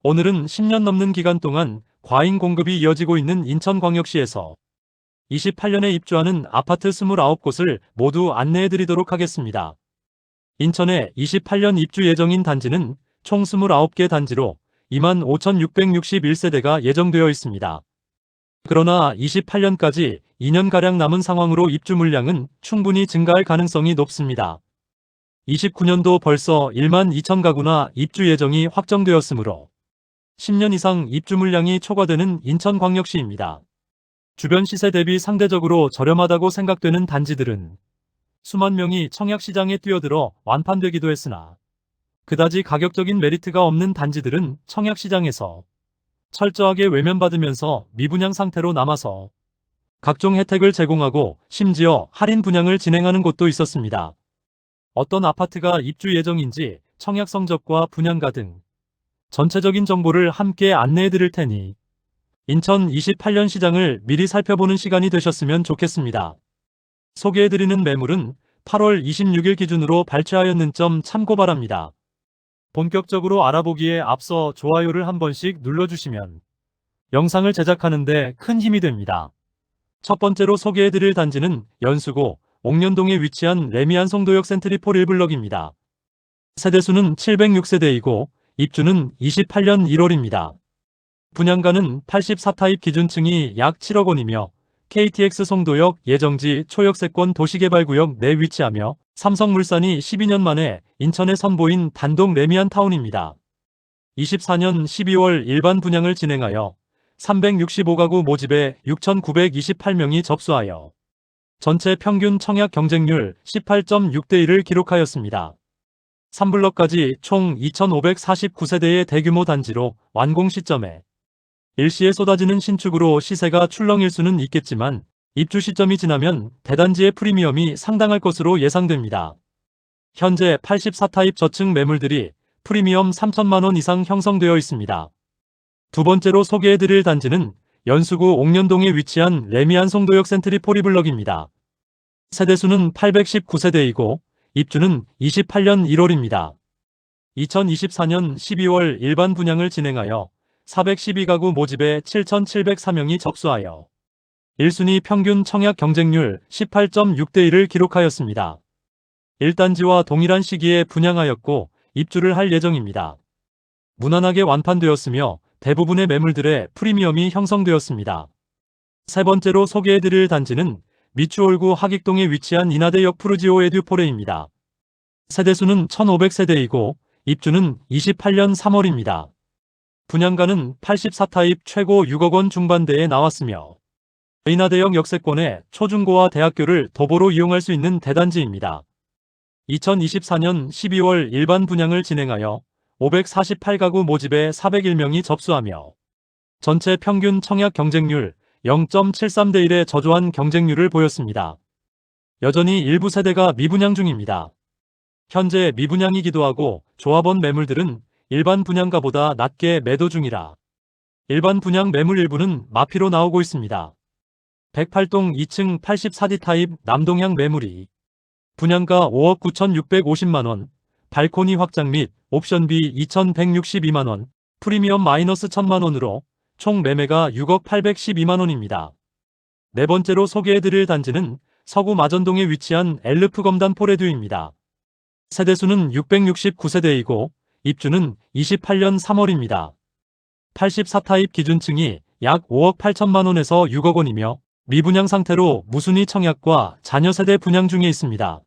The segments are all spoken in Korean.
오늘은 10년 넘는 기간 동안 과잉 공급이 이어지고 있는 인천광역시에서 28년에 입주하는 아파트 29곳을 모두 안내해드리도록 하겠습니다. 인천에 28년 입주 예정인 단지는 총 29개 단지로 25,661세대가 예정되어 있습니다. 그러나 28년까지 2년가량 남은 상황으로 입주 물량은 충분히 증가할 가능성이 높습니다. 29년도 벌써 1만 2천 가구나 입주 예정이 확정되었으므로 10년 이상 입주 물량이 초과되는 인천광역시입니다. 주변 시세 대비 상대적으로 저렴하다고 생각되는 단지들은 수만 명이 청약시장에 뛰어들어 완판되기도 했으나 그다지 가격적인 메리트가 없는 단지들은 청약시장에서 철저하게 외면받으면서 미분양 상태로 남아서 각종 혜택을 제공하고 심지어 할인 분양을 진행하는 곳도 있었습니다. 어떤 아파트가 입주 예정인지 청약 성적과 분양가 등 전체적인 정보를 함께 안내해 드릴 테니 인천 28년 시장을 미리 살펴보는 시간이 되셨으면 좋겠습니다. 소개해 드리는 매물은 8월 26일 기준으로 발췌하였는 점 참고 바랍니다. 본격적으로 알아보기에 앞서 좋아요를 한 번씩 눌러주시면 영상을 제작하는데 큰 힘이 됩니다. 첫 번째로 소개해 드릴 단지는 연수구 옥년동에 위치한 레미안 송도역 센트리폴 1블럭입니다. 세대수는 706세대이고 입주는 28년 1월입니다. 분양가는 84타입 기준층이 약 7억 원이며 KTX 송도역 예정지 초역세권 도시개발구역 내 위치하며 삼성물산이 12년 만에 인천에 선보인 단독 레미안 타운입니다. 24년 12월 일반 분양을 진행하여 365가구 모집에 6,928명이 접수하여 전체 평균 청약 경쟁률 18.6대 1을 기록하였습니다. 3블럭까지 총 2,549세대의 대규모 단지로 완공 시점에 일시에 쏟아지는 신축으로 시세가 출렁일 수는 있겠지만 입주 시점이 지나면 대단지의 프리미엄이 상당할 것으로 예상됩니다. 현재 84타입 저층 매물들이 프리미엄 3천만 원 이상 형성되어 있습니다. 두 번째로 소개해드릴 단지는 연수구 옥년동에 위치한 레미안 송도역 센트리폴 2블럭입니다. 세대수는 819세대이고 입주는 28년 1월입니다. 2024년 12월 일반 분양을 진행하여 412가구 모집에 7,704명이 접수하여 1순위 평균 청약 경쟁률 18.6대 1을 기록하였습니다. 1단지와 동일한 시기에 분양하였고 입주를 할 예정입니다. 무난하게 완판되었으며 대부분의 매물들의 프리미엄이 형성되었습니다. 세 번째로 소개해드릴 단지는 미추홀구 하객동에 위치한 인하대역 푸르지오 에듀포레입니다. 세대수는 1,500세대이고 입주는 28년 3월입니다. 분양가는 84타입 최고 6억 원 중반대에 나왔으며 인하대역 역세권에 초중고와 대학교를 도보로 이용할 수 있는 대단지입니다. 2024년 12월 일반 분양을 진행하여 548가구 모집에 401명이 접수하며 전체 평균 청약 경쟁률 0.73대 1의 저조한 경쟁률을 보였습니다. 여전히 일부 세대가 미분양 중입니다. 현재 미분양이기도 하고 조합원 매물들은 일반 분양가보다 낮게 매도 중이라 일반 분양 매물 일부는 마피로 나오고 있습니다. 108동 2층 84D 타입 남동향 매물이 분양가 5억 9,650만원, 발코니 확장 및 옵션비 2,162만원, 프리미엄 마이너스 1,000만원으로 총 매매가 6억 812만원입니다. 네 번째로 소개해드릴 단지는 서구 마전동에 위치한 엘르프 검단 포레듀입니다. 세대수는 669세대이고 입주는 28년 3월입니다. 84타입 기준층이 약 5억 8천만원에서 6억 원이며 미분양 상태로 무순위 청약과 자녀세대 분양 중에 있습니다.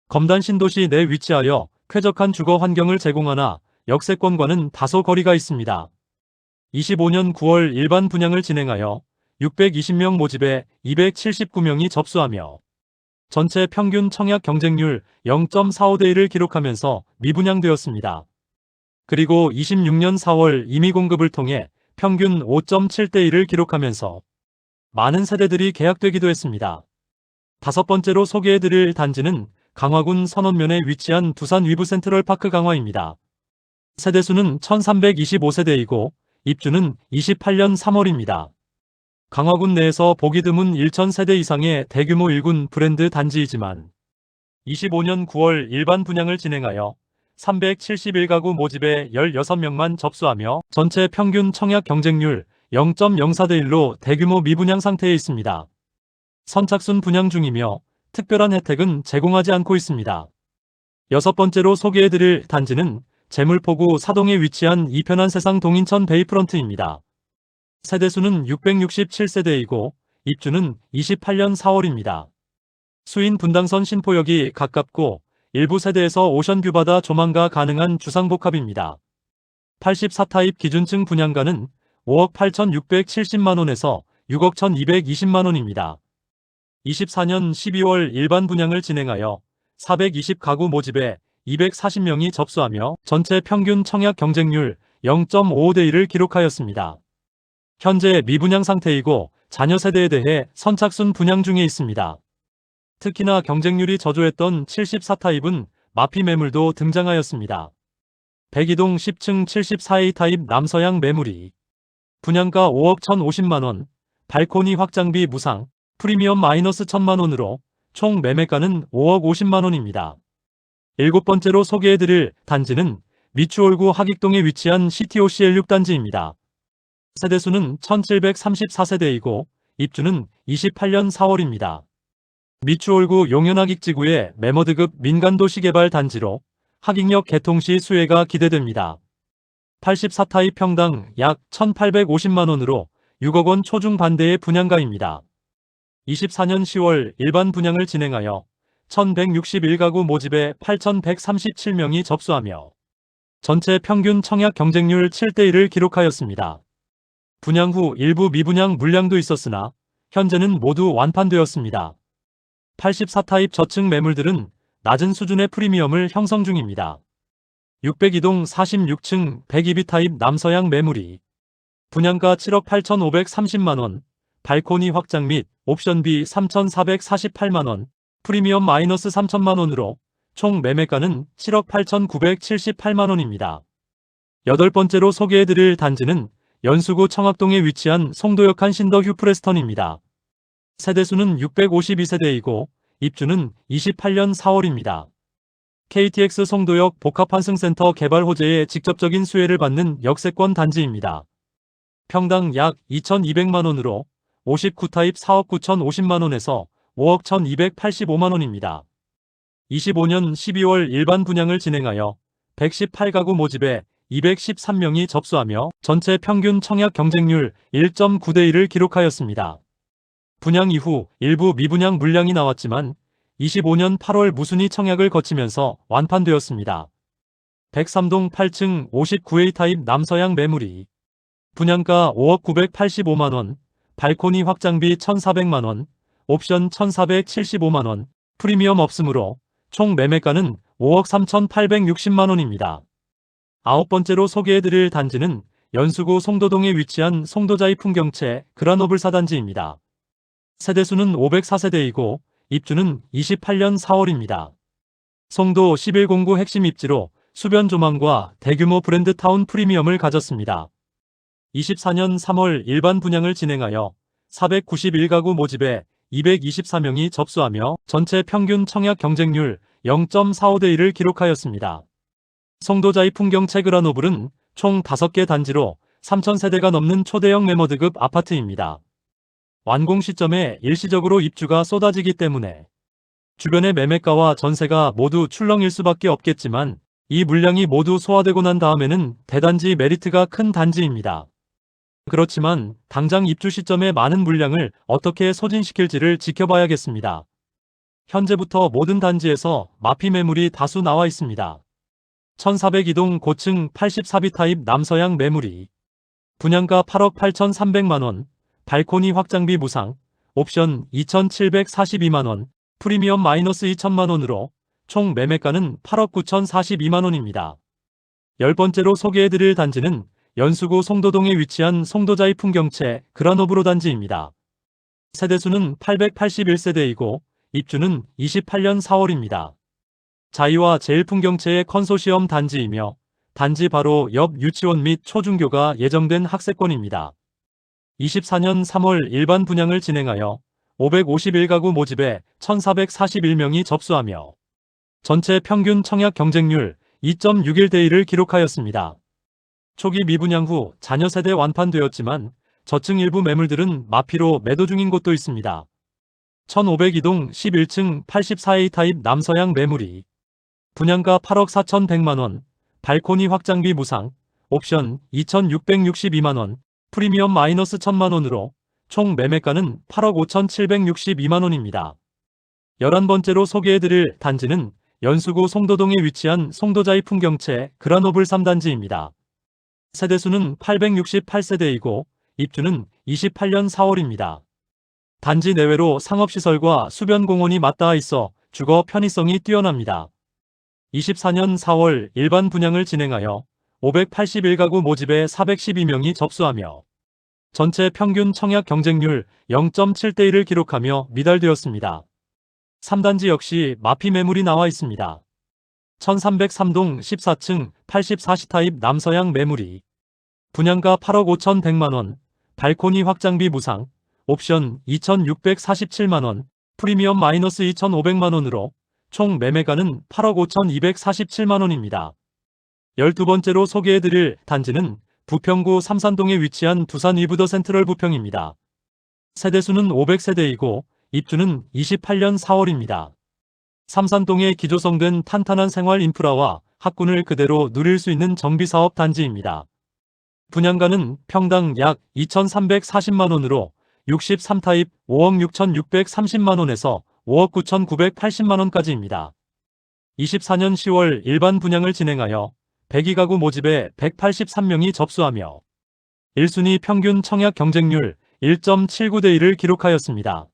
검단 신도시 내 위치하여 쾌적한 주거 환경을 제공하나 역세권과는 다소 거리가 있습니다. 25년 9월 일반 분양을 진행하여 620명 모집에 279명이 접수하며 전체 평균 청약 경쟁률 0.45대 1을 기록하면서 미분양되었습니다. 그리고 26년 4월 임의 공급을 통해 평균 5.7대 1을 기록하면서 많은 세대들이 계약되기도 했습니다. 다섯 번째로 소개해드릴 단지는 강화군 선원면에 위치한 두산 위브 센트럴파크 강화입니다. 세대수는 1325세대이고 입주는 28년 3월입니다. 강화군 내에서 보기 드문 1000세대 이상의 대규모 1군 브랜드 단지이지만 25년 9월 일반 분양을 진행하여 371가구 모집에 16명만 접수하며 전체 평균 청약 경쟁률 0.04대 1로 대규모 미분양 상태에 있습니다. 선착순 분양 중이며 특별한 혜택은 제공하지 않고 있습니다. 여섯 번째로 소개해드릴 단지는 제물포구 사동에 위치한 이편한 세상 동인천 베이프런트입니다. 세대수는 667세대이고 입주는 28년 4월입니다. 수인 분당선 신포역이 가깝고 일부 세대에서 오션뷰받아 조망가 가능한 주상복합입니다. 84타입 기준층 분양가는 5억 8,670만원에서 6억 1,220만원입니다. 24년 12월 일반 분양을 진행하여 420가구 모집에 240명이 접수하며 전체 평균 청약 경쟁률 0.55대 1을 기록하였습니다. 현재 미분양 상태이고 자녀 세대에 대해 선착순 분양 중에 있습니다. 특히나 경쟁률이 저조했던 74타입은 마피 매물도 등장하였습니다. 102동 10층 74A 타입 남서양 매물이 분양가 5억 1,050만원, 발코니 확장비 무상, 프리미엄 마이너스 1,000만원으로 총 매매가는 5억 50만원입니다. 일곱 번째로 소개해드릴 단지는 미추홀구 하익동에 위치한 CTOCL 6단지입니다. 세대수는 1734세대이고 입주는 28년 4월입니다. 미추홀구 용현하익지구의 매머드급 민간도시개발 단지로 하익역 개통 시 수혜가 기대됩니다. 84타입 평당 약 1,850만원으로 6억원 초중 반대의 분양가입니다. 24년 10월 일반 분양을 진행하여 1,161가구 모집에 8,137명이 접수하며 전체 평균 청약 경쟁률 7대 1을 기록하였습니다. 분양 후 일부 미분양 물량도 있었으나 현재는 모두 완판되었습니다. 84타입 저층 매물들은 낮은 수준의 프리미엄을 형성 중입니다. 602동 46층 102B타입 남서양 매물이 분양가 7억 8,530만원, 발코니 확장 및 옵션비 3,448만원, 프리미엄 마이너스 3천만원으로 총 매매가는 7억 8,978만원입니다. 여덟 번째로 소개해드릴 단지는 연수구 청학동에 위치한 송도역 한신더 휴프레스턴입니다. 세대수는 652세대이고 입주는 28년 4월입니다. KTX 송도역 복합환승센터 개발 호재에 직접적인 수혜를 받는 역세권 단지입니다. 평당 약 2,200만원으로 59타입 4억 9,050만원에서 5억 1,285만원입니다. 25년 12월 일반 분양을 진행하여 118가구 모집에 213명이 접수하며 전체 평균 청약 경쟁률 1.9대 1을 기록하였습니다. 분양 이후 일부 미분양 물량이 나왔지만 25년 8월 무순위 청약을 거치면서 완판되었습니다. 103동 8층 59A 타입 남서양 매물이 분양가 5억 985만원, 발코니 확장비 1,400만원, 옵션 1,475만원, 프리미엄 없으므로 총 매매가는 5억 3,860만원입니다. 아홉 번째로 소개해드릴 단지는 연수구 송도동에 위치한 송도자이 풍경채 그라노블 사단지입니다. 세대수는 504세대이고 입주는 28년 4월입니다. 송도 1109 핵심 입지로 수변 조망과 대규모 브랜드타운 프리미엄을 가졌습니다. 24년 3월 일반 분양을 진행하여 491가구 모집에 224명이 접수하며 전체 평균 청약 경쟁률 0.45대 1을 기록하였습니다. 송도자이 풍경채 그라노블은 총 5개 단지로 3,000세대가 넘는 초대형 매머드급 아파트입니다. 완공 시점에 일시적으로 입주가 쏟아지기 때문에 주변의 매매가와 전세가 모두 출렁일 수밖에 없겠지만 이 물량이 모두 소화되고 난 다음에는 대단지 메리트가 큰 단지입니다. 그렇지만 당장 입주 시점에 많은 물량을 어떻게 소진시킬지를 지켜봐야겠습니다. 현재부터 모든 단지에서 마피 매물이 다수 나와 있습니다. 1402동 고층 84B 타입 남서양 매물이 분양가 8억 8,300만원, 발코니 확장비 무상, 옵션 2,742만원, 프리미엄 마이너스 2천만원으로 총 매매가는 8억 9,042만원입니다. 열 번째로 소개해드릴 단지는 연수구 송도동에 위치한 송도자이 풍경채 그라노브로 단지입니다. 세대수는 881세대이고 입주는 28년 4월입니다. 자이와 제일풍경채의 컨소시엄 단지이며 단지 바로 옆 유치원 및 초중교가 예정된 학세권입니다. 24년 3월 일반 분양을 진행하여 551가구 모집에 1,441명이 접수하며 전체 평균 청약 경쟁률 2.61대 1을 기록하였습니다. 초기 미분양 후 잔여 세대 완판되었지만 저층 일부 매물들은 마피로 매도 중인 곳도 있습니다. 1502동 11층 84A 타입 남서양 매물이 분양가 8억 4,100만원, 발코니 확장비 무상, 옵션 2,662만원, 프리미엄 마이너스 1,000만원으로 총 매매가는 8억 5,762만원입니다. 11번째로 소개해드릴 단지는 연수구 송도동에 위치한 송도자이 풍경채 그라노블 3단지입니다. 세대수는 868세대이고 입주는 28년 4월입니다. 단지 내외로 상업시설과 수변공원이 맞닿아 있어 주거 편의성이 뛰어납니다. 24년 4월 일반 분양을 진행하여 581가구 모집에 412명이 접수하며 전체 평균 청약 경쟁률 0.7대 1을 기록하며 미달되었습니다. 3단지 역시 마피 매물이 나와 있습니다. 1303동 14층 84시 타입 남서양 매물이 분양가 8억 5,100만원, 발코니 확장비 무상, 옵션 2,647만원, 프리미엄 마이너스 2,500만원으로 총 매매가는 8억 5,247만원입니다. 12번째로 소개해드릴 단지는 부평구 삼산동에 위치한 두산 위브더 센트럴 부평입니다. 세대수는 500세대이고 입주는 28년 4월입니다. 삼산동에 기조성된 탄탄한 생활 인프라와 학군을 그대로 누릴 수 있는 정비사업 단지입니다. 분양가는 평당 약 2,340만원으로 63타입 5억 6,630만원에서 5억 9,980만원까지입니다. 24년 10월 일반 분양을 진행하여 102가구 모집에 183명이 접수하며 1순위 평균 청약 경쟁률 1.79대 1을 기록하였습니다.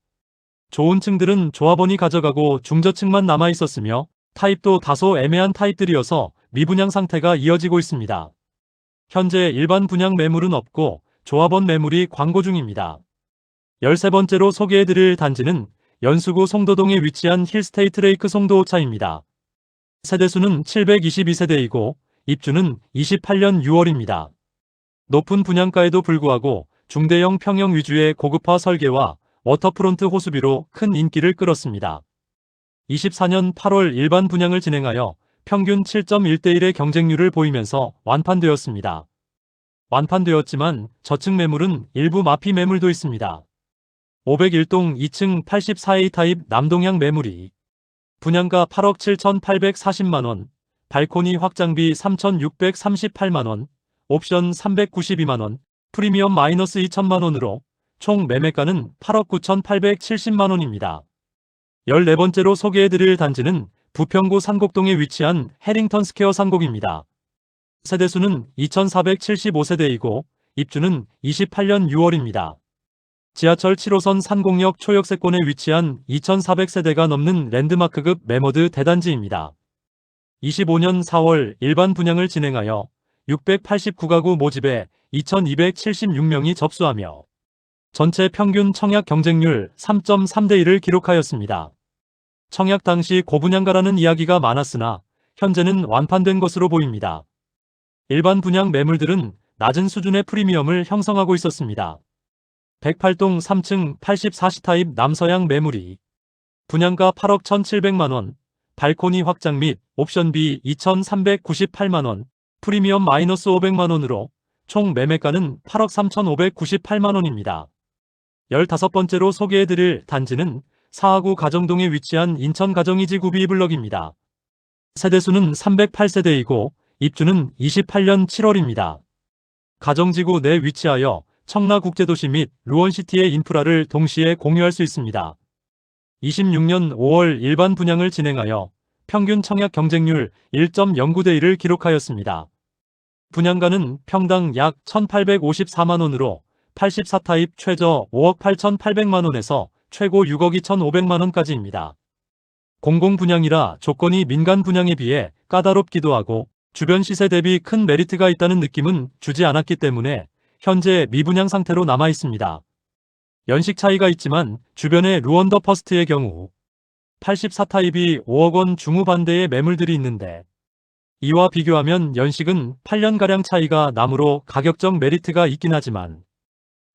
좋은 층들은 조합원이 가져가고 중저층만 남아 있었으며 타입도 다소 애매한 타입들이어서 미분양 상태가 이어지고 있습니다. 현재 일반 분양 매물은 없고 조합원 매물이 광고 중입니다. 13번째로 소개해드릴 단지는 연수구 송도동에 위치한 힐스테이트 레이크 송도오차입니다. 세대수는 722세대이고 입주는 28년 6월입니다. 높은 분양가에도 불구하고 중대형 평형 위주의 고급화 설계와 워터프론트 호수비로 큰 인기를 끌었습니다. 24년 8월 일반 분양을 진행하여 평균 7.1대 1의 경쟁률을 보이면서 완판되었습니다. 완판되었지만 저층 매물은 일부 마피 매물도 있습니다. 501동 2층 84A 타입 남동향 매물이 분양가 8억 7,840만원, 발코니 확장비 3,638만원, 옵션 392만원, 프리미엄 마이너스 2천만원으로 총 매매가는 8억 9,870만원입니다. 14번째로 소개해드릴 단지는 부평구 산곡동에 위치한 해링턴 스퀘어 산곡입니다. 세대수는 2,475세대이고 입주는 28년 6월입니다. 지하철 7호선 산곡역 초역세권에 위치한 2,400세대가 넘는 랜드마크급 매머드 대단지입니다. 25년 4월 일반 분양을 진행하여 689가구 모집에 2,276명이 접수하며 전체 평균 청약 경쟁률 3.3대 1을 기록하였습니다. 청약 당시 고분양가라는 이야기가 많았으나 현재는 완판된 것으로 보입니다. 일반 분양 매물들은 낮은 수준의 프리미엄을 형성하고 있었습니다. 108동 3층 84시 타입 남서양 매물이 분양가 8억 1,700만원, 발코니 확장 및 옵션비 2,398만원, 프리미엄 마이너스 500만원으로 총 매매가는 8억 3,598만원입니다. 15번째로 소개해드릴 단지는 사하구 가정동에 위치한 인천 가정이지 구비블럭입니다. 세대수는 308세대이고 입주는 28년 7월입니다. 가정지구 내 위치하여 청라국제도시 및 루원시티의 인프라를 동시에 공유할 수 있습니다. 26년 5월 일반 분양을 진행하여 평균 청약 경쟁률 1.09대 1을 기록하였습니다. 분양가는 평당 약 1,854만원으로 84타입 최저 5억 8,800만원에서 최고 6억 2,500만원까지입니다. 공공분양이라 조건이 민간 분양에 비해 까다롭기도 하고 주변 시세 대비 큰 메리트가 있다는 느낌은 주지 않았기 때문에 현재 미분양 상태로 남아 있습니다. 연식 차이가 있지만 주변의 루원더 퍼스트의 경우 84타입이 5억 원 중후반대의 매물들이 있는데 이와 비교하면 연식은 8년가량 차이가 나므로 가격적 메리트가 있긴 하지만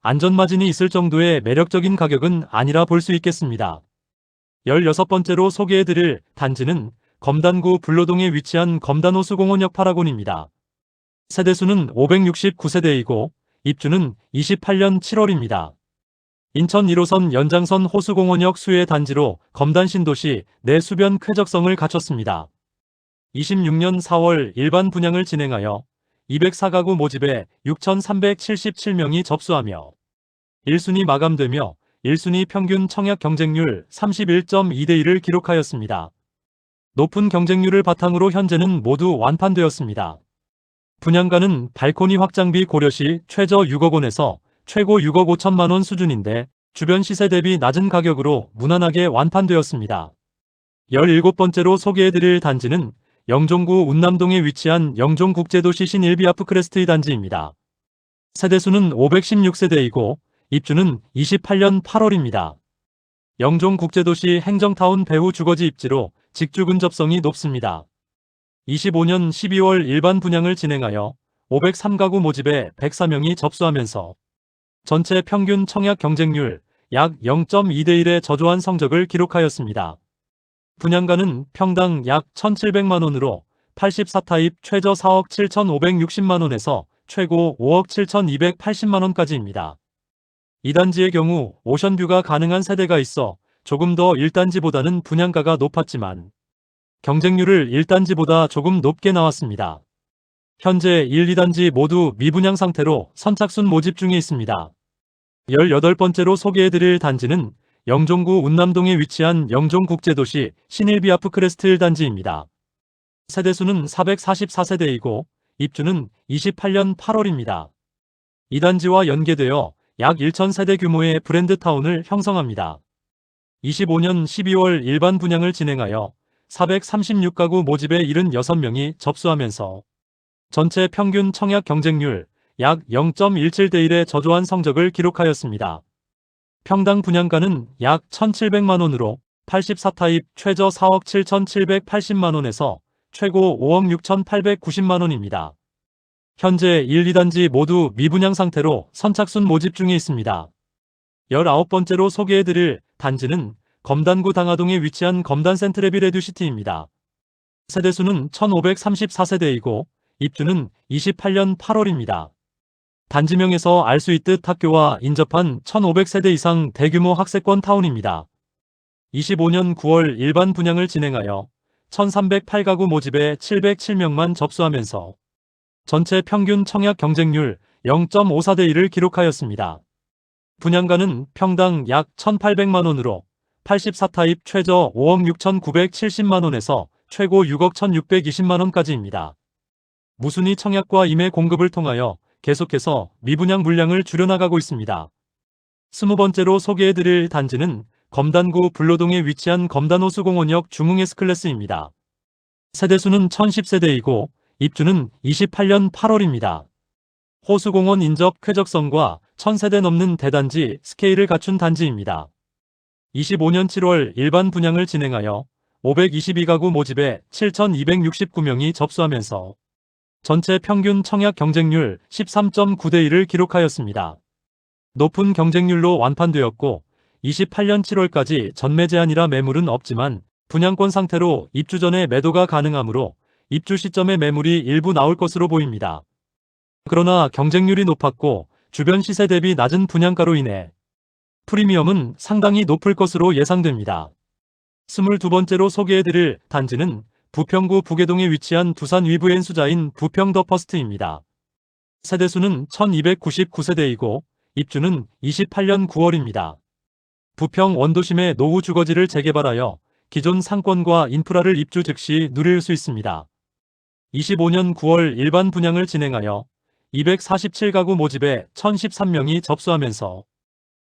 안전마진이 있을 정도의 매력적인 가격은 아니라 볼 수 있겠습니다. 16번째로 소개해드릴 단지는 검단구 불로동에 위치한 검단호수공원역 8학원입니다. 세대수는 569세대이고 입주는 28년 7월입니다. 인천 1호선 연장선 호수공원역 수혜 단지로 검단 신도시 내 수변 쾌적성을 갖췄습니다. 26년 4월 일반 분양을 진행하여 204가구 모집에 6,377명이 접수하며 1순위 마감되며 1순위 평균 청약 경쟁률 31.2대 1을 기록하였습니다. 높은 경쟁률을 바탕으로 현재는 모두 완판되었습니다. 분양가는 발코니 확장비 고려시 최저 6억 원에서 최고 6억 5천만 원 수준인데 주변 시세 대비 낮은 가격으로 무난하게 완판되었습니다. 17번째로 소개해드릴 단지는 영종구 운남동에 위치한 영종국제도시 신일비아프크레스트 단지입니다. 세대수는 516세대이고 입주는 28년 8월입니다. 영종국제도시 행정타운 배후 주거지 입지로 직주 근접성이 높습니다. 25년 12월 일반 분양을 진행하여 503가구 모집에 104명이 접수하면서 전체 평균 청약 경쟁률 약 0.2대 1의 저조한 성적을 기록하였습니다. 분양가는 평당 약 1,700만원으로 84타입 최저 4억 7,560만원에서 최고 5억 7,280만원까지입니다. 이 단지의 경우 오션뷰가 가능한 세대가 있어 조금 더 1단지보다는 분양가가 높았지만 경쟁률을 1단지보다 조금 높게 나왔습니다. 현재 1, 2단지 모두 미분양 상태로 선착순 모집 중에 있습니다. 18번째로 소개해드릴 단지는 영종구 운남동에 위치한 영종국제도시 신일비아프크레스트 단지입니다. 세대수는 444세대이고 입주는 28년 8월입니다. 이 단지와 연계되어 약 1,000세대 규모의 브랜드타운을 형성합니다. 25년 12월 일반 분양을 진행하여 436가구 모집에 76명이 접수하면서 전체 평균 청약 경쟁률 약 0.17대 1의 저조한 성적을 기록하였습니다. 평당 분양가는 약 1,700만원으로 84타입 최저 4억 7,780만원에서 최고 5억 6,890만원입니다. 현재 1, 2단지 모두 미분양 상태로 선착순 모집 중에 있습니다. 19번째로 소개해드릴 단지는 검단구 당하동에 위치한 검단 센트레빌 에듀시티입니다. 세대수는 1,534세대이고 입주는 28년 8월입니다. 단지명에서 알 수 있듯 학교와 인접한 1,500세대 이상 대규모 학세권 타운입니다. 25년 9월 일반 분양을 진행하여 1,308가구 모집에 707명만 접수하면서 전체 평균 청약 경쟁률 0.54대 1을 기록하였습니다. 분양가는 평당 약 1,800만원으로 84타입 최저 5억 6,970만원에서 최고 6억 1,620만원까지입니다. 무순위 청약과 임해 공급을 통하여 계속해서 미분양 물량을 줄여나가고 있습니다. 20번째로 소개해드릴 단지는 검단구 불로동에 위치한 검단호수공원역 중흥 S클래스입니다. 세대수는 1,010세대이고 입주는 28년 8월입니다. 호수공원 인접 쾌적성과 1,000세대 넘는 대단지 스케일을 갖춘 단지입니다. 25년 7월 일반 분양을 진행하여 522가구 모집에 7,269명이 접수하면서 전체 평균 청약 경쟁률 13.9대 1을 기록하였습니다. 높은 경쟁률로 완판되었고 28년 7월까지 전매 제한이라 매물은 없지만 분양권 상태로 입주 전에 매도가 가능하므로 입주 시점에 매물이 일부 나올 것으로 보입니다. 그러나 경쟁률이 높았고 주변 시세 대비 낮은 분양가로 인해 프리미엄은 상당히 높을 것으로 예상됩니다. 22번째로 소개해드릴 단지는 부평구 부계동에 위치한 두산 위브 N수자인 부평 더 퍼스트입니다. 세대수는 1,299세대이고 입주는 28년 9월입니다. 부평 원도심의 노후 주거지를 재개발하여 기존 상권과 인프라를 입주 즉시 누릴 수 있습니다. 25년 9월 일반 분양을 진행하여 247가구 모집에 1,013명이 접수하면서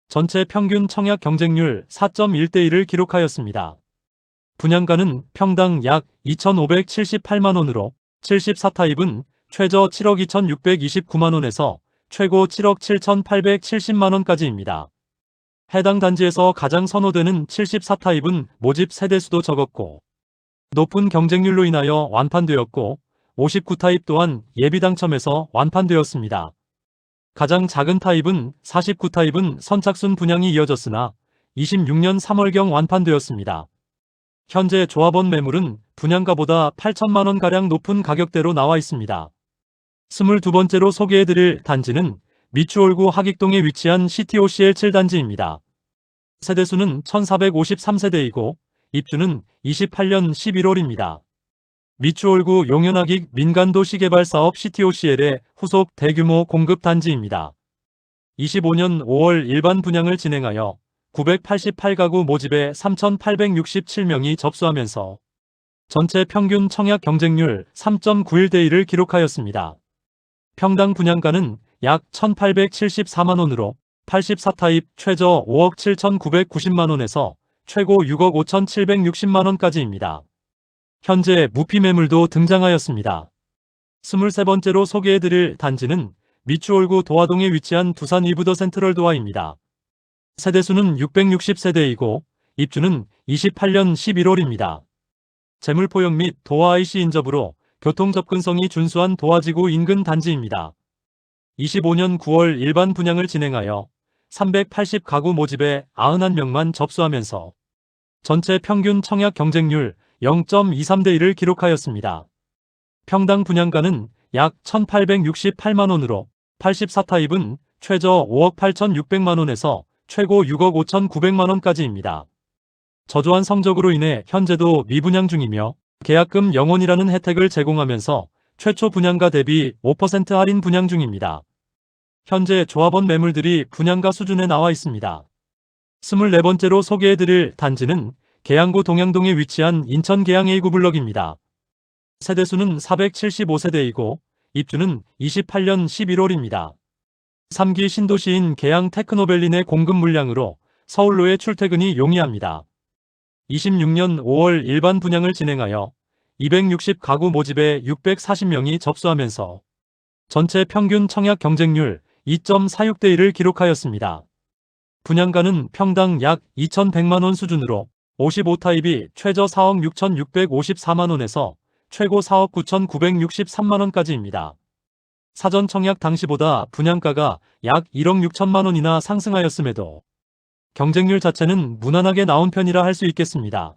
전체 평균 청약 경쟁률 4.1대 1을 기록하였습니다. 분양가는 평당 약 2,578만원으로 74타입은 최저 7억 2,629만원에서 최고 7억 7,870만원까지입니다. 해당 단지에서 가장 선호되는 74타입은 모집 세대수도 적었고 높은 경쟁률로 인하여 완판되었고 59타입 또한 예비 당첨에서 완판되었습니다. 가장 작은 타입은 49타입은 선착순 분양이 이어졌으나 26년 3월경 완판되었습니다. 현재 조합원 매물은 분양가보다 8천만원가량 높은 가격대로 나와 있습니다. 22번째로 소개해드릴 단지는 미추홀구 하익동에 위치한 CTOCL 7단지입니다. 세대수는 1453세대이고 입주는 28년 11월입니다. 미추홀구 용현하익 민간도시개발사업 CTOCL의 후속 대규모 공급 단지입니다. 25년 5월 일반 분양을 진행하여 988가구 모집에 3,867명이 접수하면서 전체 평균 청약 경쟁률 3.91대 1을 기록하였습니다. 평당 분양가는 약 1,874만원으로 84타입 최저 5억 7,990만원에서 최고 6억 5,760만원까지입니다. 현재 무피 매물도 등장하였습니다. 23번째로 소개해드릴 단지는 미추홀구 도화동에 위치한 두산 이브더 센트럴 도화입니다. 세대수는 660세대이고 입주는 28년 11월입니다. 재물포역 및 도화 IC 인접으로 교통접근성이 준수한 도화지구 인근 단지입니다. 25년 9월 일반 분양을 진행하여 380가구 모집에 91명만 접수하면서 전체 평균 청약 경쟁률 0.23대 1을 기록하였습니다. 평당 분양가는 약 1,868만원으로 84타입은 최저 5억 8,600만원에서 최고 6억 5,900만원까지입니다. 저조한 성적으로 인해 현재도 미분양 중이며 계약금 영원이라는 혜택을 제공하면서 최초 분양가 대비 5% 할인 분양 중입니다. 현재 조합원 매물들이 분양가 수준에 나와 있습니다. 24번째로 소개해드릴 단지는 계양구 동양동에 위치한 인천 계양 A9 블럭입니다. 세대수는 475세대이고 입주는 28년 11월입니다. 3기 신도시인 계양 테크노밸리 내 공급 물량으로 서울로의 출퇴근이 용이합니다. 26년 5월 일반 분양을 진행하여 260가구 모집에 640명이 접수하면서 전체 평균 청약 경쟁률 2.46대 1을 기록하였습니다. 분양가는 평당 약 2,100만원 수준으로 55타입이 최저 4억 6,654만원에서 최고 4억 9,963만원까지입니다. 사전 청약 당시보다 분양가가 약 1억 6천만원이나 상승하였음에도 경쟁률 자체는 무난하게 나온 편이라 할 수 있겠습니다.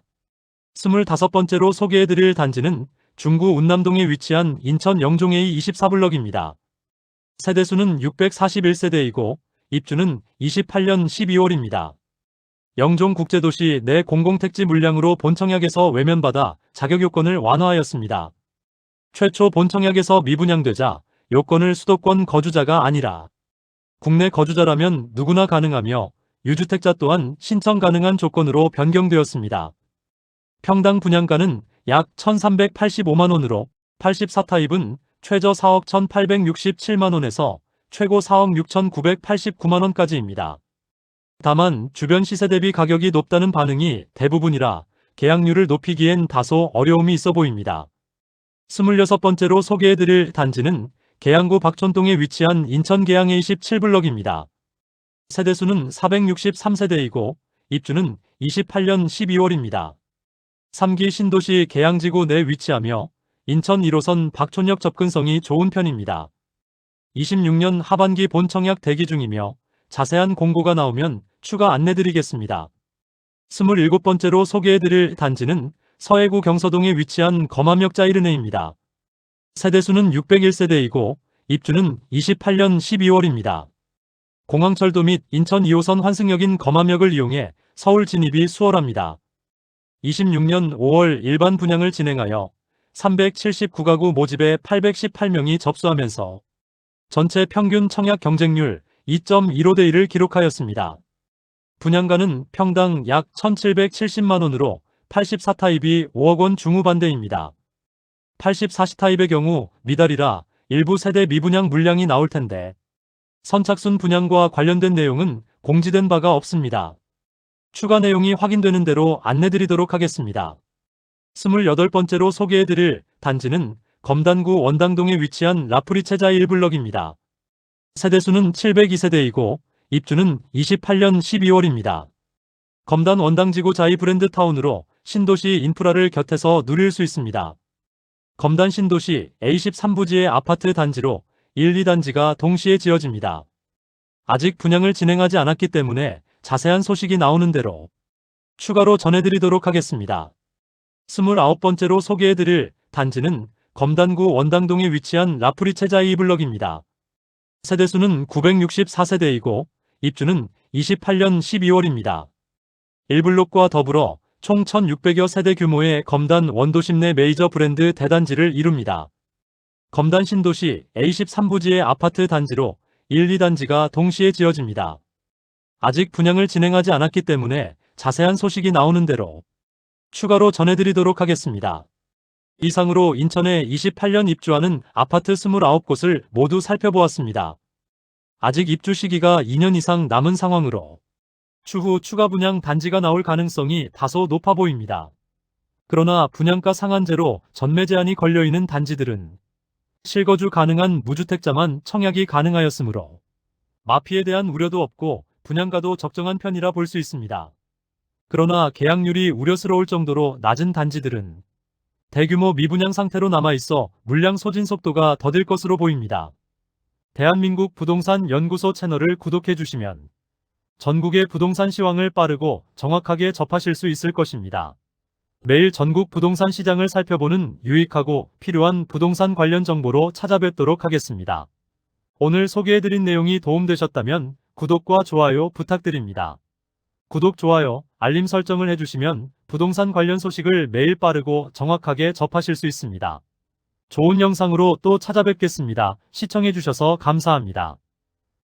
25번째로 소개해드릴 단지는 중구 운남동에 위치한 인천 영종 A 24블럭입니다. 세대수는 641세대이고 입주는 28년 12월입니다. 영종국제도시 내 공공택지 물량으로 본청약에서 외면받아 자격요건을 완화하였습니다. 최초 본청약에서 미분양되자 요건을 수도권 거주자가 아니라 국내 거주자라면 누구나 가능하며 유주택자 또한 신청 가능한 조건으로 변경되었습니다. 평당 분양가는 약 1,385만원으로 84타입은 최저 4억 1,867만원에서 최고 4억 6,989만원까지입니다. 다만 주변 시세 대비 가격이 높다는 반응이 대부분이라 계약률을 높이기엔 다소 어려움이 있어 보입니다. 26번째로 소개해드릴 단지는 계양구 박촌동에 위치한 인천 계양 A17블럭입니다. 세대수는 463세대이고 입주는 28년 12월입니다. 3기 신도시 계양지구 내 위치하며 인천 1호선 박촌역 접근성이 좋은 편입니다. 26년 하반기 본청약 대기 중이며 자세한 공고가 나오면 추가 안내드리겠습니다. 27번째로 소개해드릴 단지는 서해구 경서동에 위치한 검암역 자이르네입니다. 세대수는 601세대이고 입주는 28년 12월입니다. 공항철도 및 인천 2호선 환승역인 검암역을 이용해 서울 진입이 수월합니다. 26년 5월 일반 분양을 진행하여 379가구 모집에 818명이 접수하면서 전체 평균 청약 경쟁률 2.15대 1을 기록하였습니다. 분양가는 평당 약 1,770만원으로 84타입이 5억원 중후반대입니다. 84타입의 경우 미달이라 일부 세대 미분양 물량이 나올 텐데 선착순 분양과 관련된 내용은 공지된 바가 없습니다. 추가 내용이 확인되는 대로 안내드리도록 하겠습니다. 28번째로 소개해드릴 단지는 검단구 원당동에 위치한 라프리체자 1블럭입니다. 세대수는 702세대이고 입주는 28년 12월입니다. 검단 원당지구 자이 브랜드 타운으로 신도시 인프라를 곁에서 누릴 수 있습니다. 검단 신도시 A13부지의 아파트 단지로 1, 2단지가 동시에 지어집니다. 아직 분양을 진행하지 않았기 때문에 자세한 소식이 나오는 대로 추가로 전해드리도록 하겠습니다. 29번째로 소개해드릴 단지는 검단구 원당동에 위치한 라프리체자이 블럭입니다. 세대수는 964세대이고 입주는 28년 12월입니다. 1블록과 더불어 총 1600여 세대 규모의 검단 원도심 내 메이저 브랜드 대단지를 이룹니다. 검단 신도시 A13부지의 아파트 단지로 1, 2단지가 동시에 지어집니다. 아직 분양을 진행하지 않았기 때문에 자세한 소식이 나오는 대로 추가로 전해드리도록 하겠습니다. 이상으로 인천에 28년 입주하는 아파트 29곳을 모두 살펴보았습니다. 아직 입주 시기가 2년 이상 남은 상황으로 추후 추가 분양 단지가 나올 가능성이 다소 높아 보입니다. 그러나 분양가 상한제로 전매 제한이 걸려있는 단지들은 실거주 가능한 무주택자만 청약이 가능하였으므로 마피에 대한 우려도 없고 분양가도 적정한 편이라 볼 수 있습니다. 그러나 계약률이 우려스러울 정도로 낮은 단지들은 대규모 미분양 상태로 남아있어 물량 소진 속도가 더딜 것으로 보입니다. 대한민국 부동산 연구소 채널을 구독해 주시면 전국의 부동산 시황을 빠르고 정확하게 접하실 수 있을 것입니다. 매일 전국 부동산 시장을 살펴보는 유익하고 필요한 부동산 관련 정보로 찾아뵙도록 하겠습니다. 오늘 소개해드린 내용이 도움되셨다면 구독과 좋아요 부탁드립니다. 구독, 좋아요, 알림 설정을 해주시면 부동산 관련 소식을 매일 빠르고 정확하게 접하실 수 있습니다. 좋은 영상으로 또 찾아뵙겠습니다. 시청해주셔서 감사합니다.